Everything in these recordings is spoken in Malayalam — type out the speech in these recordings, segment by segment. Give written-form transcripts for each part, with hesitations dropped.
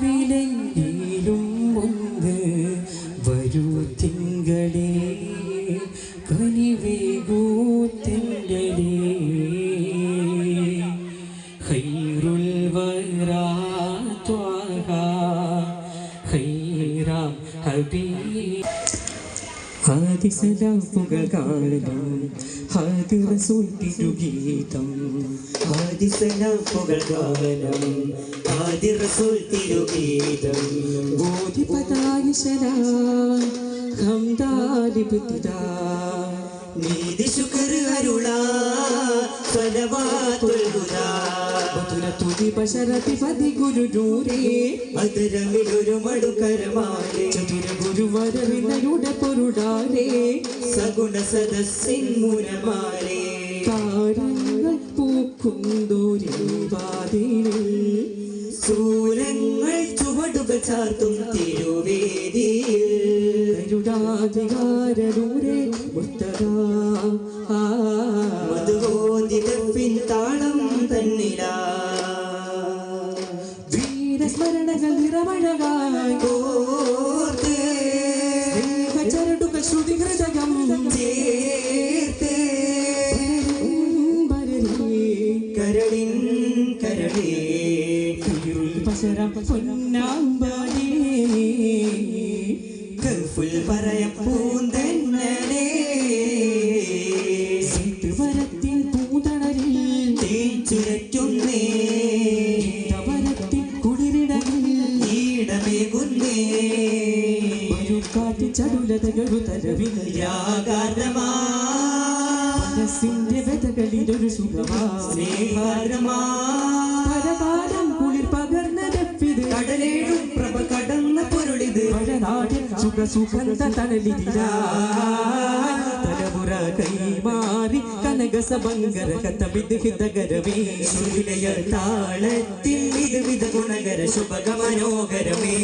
കിനാവിലെങ്കിലും ഒന്ന് വരൂ തിങ്കളേ കനിവേകൂ തെങ്കളേ ഖൈറുൽ വറാ ത്വാഹ ഖൈറാം ഹബീബ് ആദിസലാഫുകൾ ഗാനം ആദി റസൂൽ തിരുഗീതം ആദിസലാഫുകൾ ഗാനം ആദി റസൂൽ തിരുഗീതം ഗോധി പതായി സലാം ഹംദാലിബ്തിദാ നീതി ശുക്ർ അരുളാ സ്വലവാത്തുൽ ഹുദാ ബതുലതുദി ബശറതി ഫദി ഗുരുജൂരേ അദരമിലൊരു മടുകരമാലേ ചതുര ഗുരുവരവിനയുടെ പൊരുടാലേ സഗുണ സദസ്സിൻ മുനമാലേ താരങ്ങൾ പൂക്കുന്നോരിവാതിലിൽ സൂരങ്ങൾ ചുവടുകൾ ചാർത്തും തിരുവേദിയിൽ കരുടാധികാരൂരേ മുത്തദാ മധുവോദിതപ്പിൻ താളം തന്നിലാ വീരസ്മരണകൾ നിറമഴകായി കോർത്ത് സ്നേഹചരടുകൾ ശ്രുതി ഹൃദയം ചേർത്ത് കരളിൻ കരളേ പശരം പൊന്നാമ്പലേ കൽഫുൽ പറയാം പൂന്തന്നലേ വരത്തിൻ പൂതണലിൽ തേൻ ചുരറ്റുന്നേ വരത്തിൻ കുളിരിടങ്ങളിൽ ഈടമേകുന്നേ കാറ്റ് ചടുലതകളു തരവിലാകാരമാ മനസ്സിന്റെ വ്യതകളിലൊരു സുഖമാ സ്നേഹാരമാ പരകാലം കുളിർ പകർന്നതെപ്പിത് കടലേഴും പ്രഭ കടന്ന പൊരുളിത് മഴനാടിൽ സുഖസുഗന്ധ തണലിതിരാ തലമുറ കൈമാറി കനകസഭങ്കര കഥവിദ്ഹിതകരമേ ശുഭിലയ താളത്തിൽ വിധവിധ ഗുണകര ശുഭകമനോകരമേ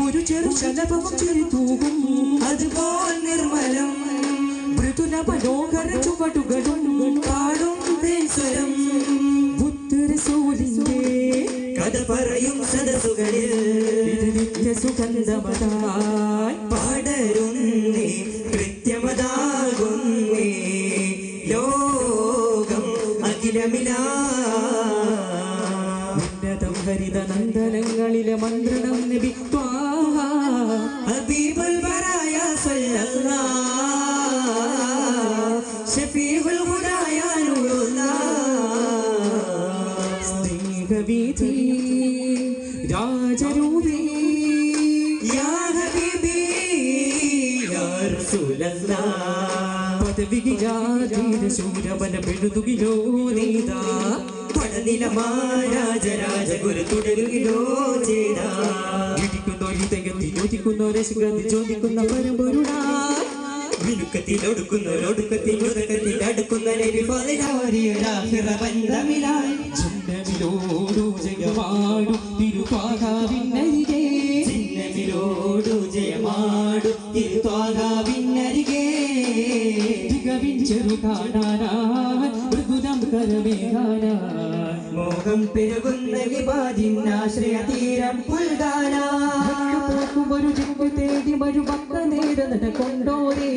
ഒരു ചെറു ശലഭവും ചിരിതൂകും അതുപോൽ നിർമ്മലം മൃദുല മനോഹര ചുവടുകളും പാടും സ്വരം ബുദ്ധരസൂലിന്റെ കഥ പറയും സദസ്സുകളിൽ നിത്യ സുഗന്ധമതായി പാടരുന്നേ കൃത്യമതാകുന്നേ ലോകം അഖിലമിലാ ഉന്നതം ഹരിത നന്ദനങ്ങളിലെ മന്ത്രണം നബി ത്വാഹ ഹബീബുൽ ബറായ സല്ലല്ലാഹ് ഷഫീഉൽ ഹുദായ നൂറുല്ലാഹ് സ്നേഹവീഥി രാജരൂപി യാ ഹബീബി യാ റസൂലല്ലാഹ് പദവികിരാധീര ശൂരബല പെഴുതുകിലോ നീതാ പടനിലമാരാജരാജ ഗുരു തുടരുകിലോ ചേരാ ഇടിക്കുന്നോരിതയത്തിലൊതുക്കുന്നോരശുഗതി ചോദിക്കുന്ന പരമ്പൊരുടാ മിനുക്കത്തിലൊടുക്കുന്നോരൊടുക്കത്തിൽ മുതക്കത്തിൽ അടുക്കുന്ന ചിഹ്നമിലോടു ജയമാടു തിരുപാകാവിന്നരികെ ചിഹ്നമിലോടു ജയമാടു തിരുപാകാവിന്നരികെ തികവിൻ ചെറുകാണാനാൻ മൃദുലം കരമേകാനാ മോഹം പെരുകുന്ന വിവാദിനാശ്രയ തീരം പുൽകാനാ ഒരു ചെമ്പ് തേടി ഒരു പക്ക നേടുന്നത് കൊണ്ടോരേ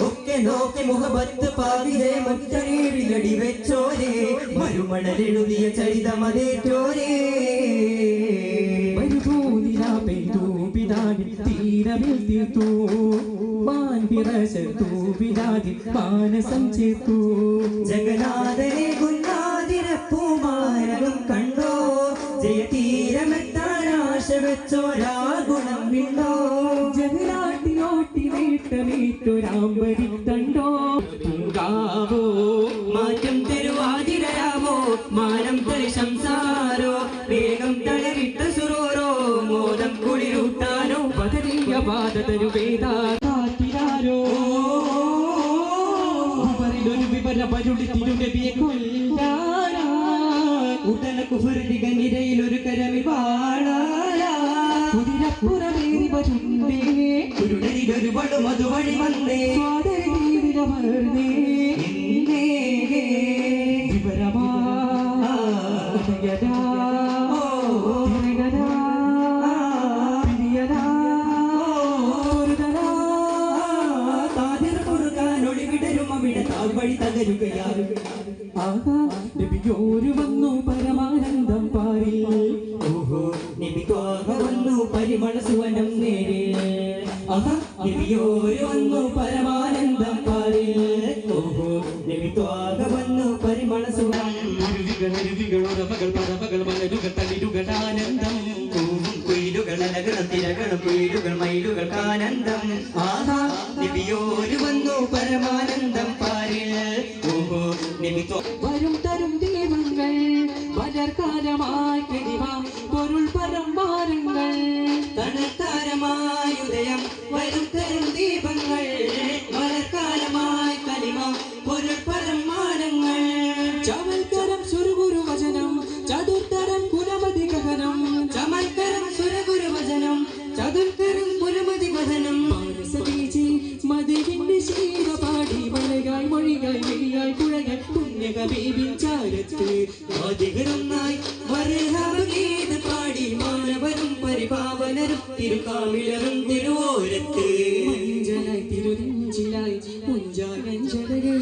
ഒക്കെ നോക്കി മുഖബത്ത് പാവിലെ മറ്റേഴിലടി വെച്ചോരേ മരുമണലെഴുതിയ ചരിതമതേറ്റോരേ മരുഭൂനിലാ പെയ്തു പിതാവിൽ തീരവിൽ തീർത്തു മാൻപിറശർത്തു പിതാവിൽ മാനസം ചേർത്തു ജഗന്നാഥനെ ഗുരുനാഥിരപ്പൂമാരകം കണ്ടോ ജയതീരമെത്താൻ ആശ വെച്ചോരാ ഗുണം വിണ്ടോ ജഗനാട്ടിലോട്ടി വീട്ടമീറ്റൊരാമ്പരി കണ്ടോ പൂങ്കാവോ മാറ്റം തരുവാതിരയാവോ മാനം തരി സംസാരോ വേഗം തളരിട്ട സുറോരോ മോദം കുളിരൂട്ടാനോ പതരീയ പാതരു വേദാരോ ഒരു വിവര പരുടി തിരുനബിയെ കൊല്ലാനാ ഉടന കുഫർദിക നിരയിൽ ഒരു കരമി വാഴാനാ കുതിരപ്പുറമേറി വരുന്നേ കുരുടരിലൊരു പടു മധുവഴി വന്നേ സ്വാതരി തീവിരമർന്നേ വിവരമാ നബിയോര് വന്നു പരമാനന്ദം പാരിൽ ഓഹോ നബി ത്വാഹ വന്നു പരിമള സുവനം നേരെ ആഹാ നബിയോര് വന്നു പരമാനന്ദം പാരിൽ ഓഹോ നബി ത്വാഹ വന്നു പരിമള സുവനം അരുവികളുറവകൾ പറവകൾ മലരുകൾ തളിരുകൾ ആനന്ദം കുയിലുകൾ അലകളും തിരകളും കുയിലുകൾ മയിലുകൾ ആനന്ദം ആഹാ നബിയോര് വന്നു പരമാനന്ദം പാരിൽ ഓഹോ നബി വരും തരും ദീപങ്ങൾ വരർക്കാലമായി കിടിവാം പൊരുൾ പരമ്പാരങ്ങൾ തണത്താരമായി ഉദയം വരും തരും ദീപങ്ങൾ വരർക്കാലമായി കലിമാം പൊരുൾ പരമ്പാരങ്ങൾ ചമൽക്കരം സുരഗുരു വചനം ചതുർത്തരം കുലമതി ഗഹനം ചമൽക്കരം സുരഗുരു വചനം ചതുർത്തരം കുലമതി ഗഹനം സതീജി മതിവിന്റെ ശീലപാടി മലകായി മൊഴികായി വെളിയായി പുഴകായി പുണ്യകബീബിൻ ചാരത്ത് ആദികരൊന്നായി മർഹബഗീത് പാടി മാനവരും പരിപാവനരും തിരുക്കാമിലറും തിരുവോരത്ത് മഞ്ചലായി തിരുനെഞ്ചിലായി മുഞ്ചാനഞ്ചടക്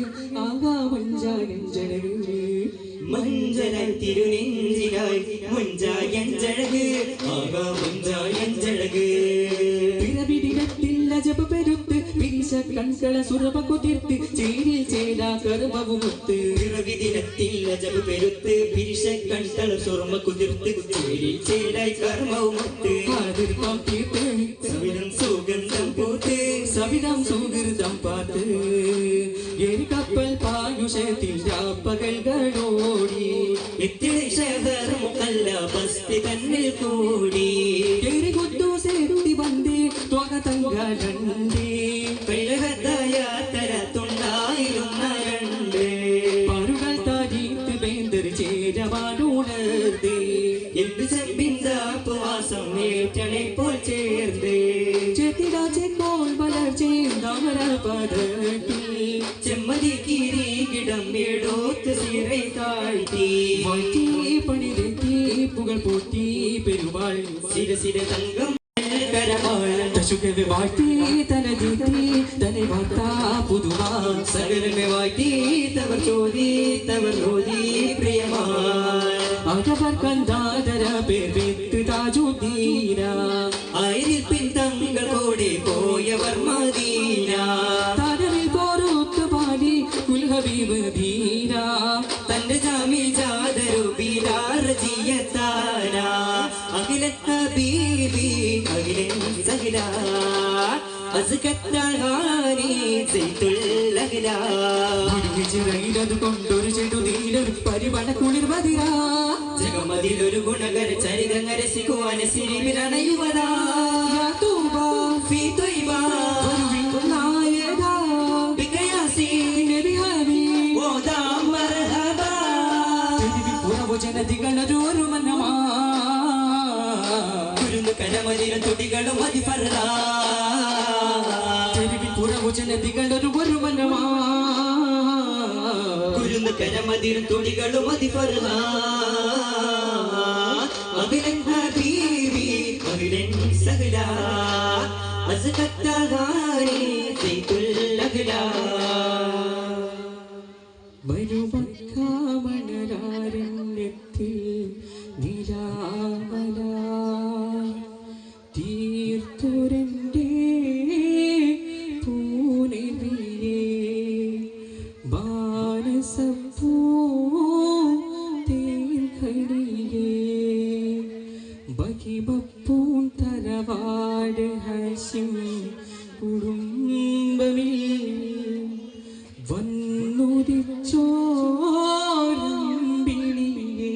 ആകാ മുഞ്ചാനഞ്ചടക് മഞ്ചലായി തിരുനെഞ്ചിലായി മുഞ്ചായഞ്ചടക് ആകാ മുഞ്ചായഞ്ചടക് പിറവിദിനത്തിൽ അജബ് പെരുത്ത് പിരിശ കൺകള സുരഭ കുതിർത്ത് ചേരിൽ ചേലാ കർമ്മവുമൊത്ത് പിറവിദിനത്തിൽ അജബ് പെരുത്ത് പിരിശ കൺകള സുരഭ കുതിർത്ത് ചേരിൽ ചേലായി കർമ്മവുമൊത്ത് ആതിർപ്പം തീർത്ത് സവിധം സുഗന്ധം പൂത്ത് സവിധം സുഹൃതം പാത്ത് എരി കപ്പൽ പായുഷത്തിൽ രാപ്പകൽകളോടി എത്തിഷഹർ മുഖല്ല ബസ്തി കണ്ണിൽ കൂടി എരി കുത്തു സേത്തി വന്ദേ ത്വക തങ്കലണ്ടേ യാത്ര തുണ്ടായിരുന്നയണ്ട് പാറുകൾ താരീത്ത് വേന്തർ ചേരവാനുണർത്തേ എന്ത് ചെമ്പിന്താപ്പുവാസം നേറ്റണെ പോൽ ചേർത്തേ ചെത്തിടാ ചെക്കോൾ വളർ ചേർന്നവര പദത്തി ചെമ്മതി കിരീകിടം എടുത്ത് സിറൈ താഴ്ത്തി വാഴ്ത്തി പണിതെത്തി പുകൾ പൂട്ടി പെരുവാൾ സിരസിര തങ്കം തശുകവെ വാഴ്ത്തി തനദീത്തി തനെ വാർത്താ പുതുവാ സകലമെ വാഴ്ത്തി തവർ ചോദി തവർ ഓതി പ്രിയമാ അതവർ കന്താതര പേർ വിത്ത് താജുദ്ദീന ആയിരിൽ പിന്തങ്ങൾ കൂടെ പോയവർ മദീന താരവിൽ പോറൂത്ത് പാടി കുൽഹബീബ് ദീന തന്റെ ജാമി ജാദരു ബിലാർജിയത്താന അഖില ഹബീബി അഖിലൻ സഹില അസ്കത്താഹാനി സൈതുൽ അഖില ഹിജ്റയിലത് കൊണ്ടൊരു ചെടുതീലൊരു പരിമള കുളിർ മദിര ജഗമതിലൊരു ഗുണകര ചരിതങ്ങര സിക്കുവാന സിരിവിലാണ് യുവത തൂബ ഫീ ത്വയ്ബ നായക ബികയാസി നബി ഹബീ ഓദാ മർഹബ പുറവചനതികളൊരു മനമാ കുരുന്നു കരമതിര തുടികളും അതിഫർദ പുറവുചനതികളൊരു ഒരു മനമാ കുരുന്നു കരമതിര തുടികളും അതിഫർദ അഖിലൻ ഹബീബി അഖിലൻ സഹല അസ്കത്താഹാനി സൈതുൽ അഖില വരുമക്കാമണരാരണ്യത്തിൽ നിലാമല തീർത്തുരൻ്റെ പൂനിവിയെ ബാലസപ്പൂ തേൻകണിയെ ബഹിബപ്പൂൻ തറവാട് ഹാഷിം കുടുംബമിൽ വന്നുദിച്ചോരമ്പിളിയെ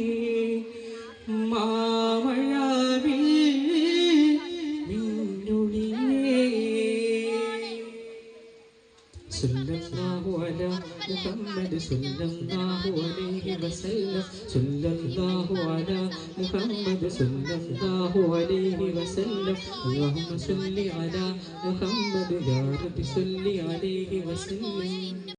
മാമഴവിൽ മിന്നൊളിയേ സല്ലല്ലാഹു അലാ മുഹമ്മദ് സല്ലല്ലാഹു അലൈഹി വസല്ലം സല്ലല്ലാഹു അലാ മുഹമ്മദ് സല്ലല്ലാഹു അലൈഹി വസല്ലം അല്ലാഹുമ്മ സല്ലി അലാ മുഹമ്മദ് യാ റബ്ബി സല്ലി അലൈഹി വസല്ലം.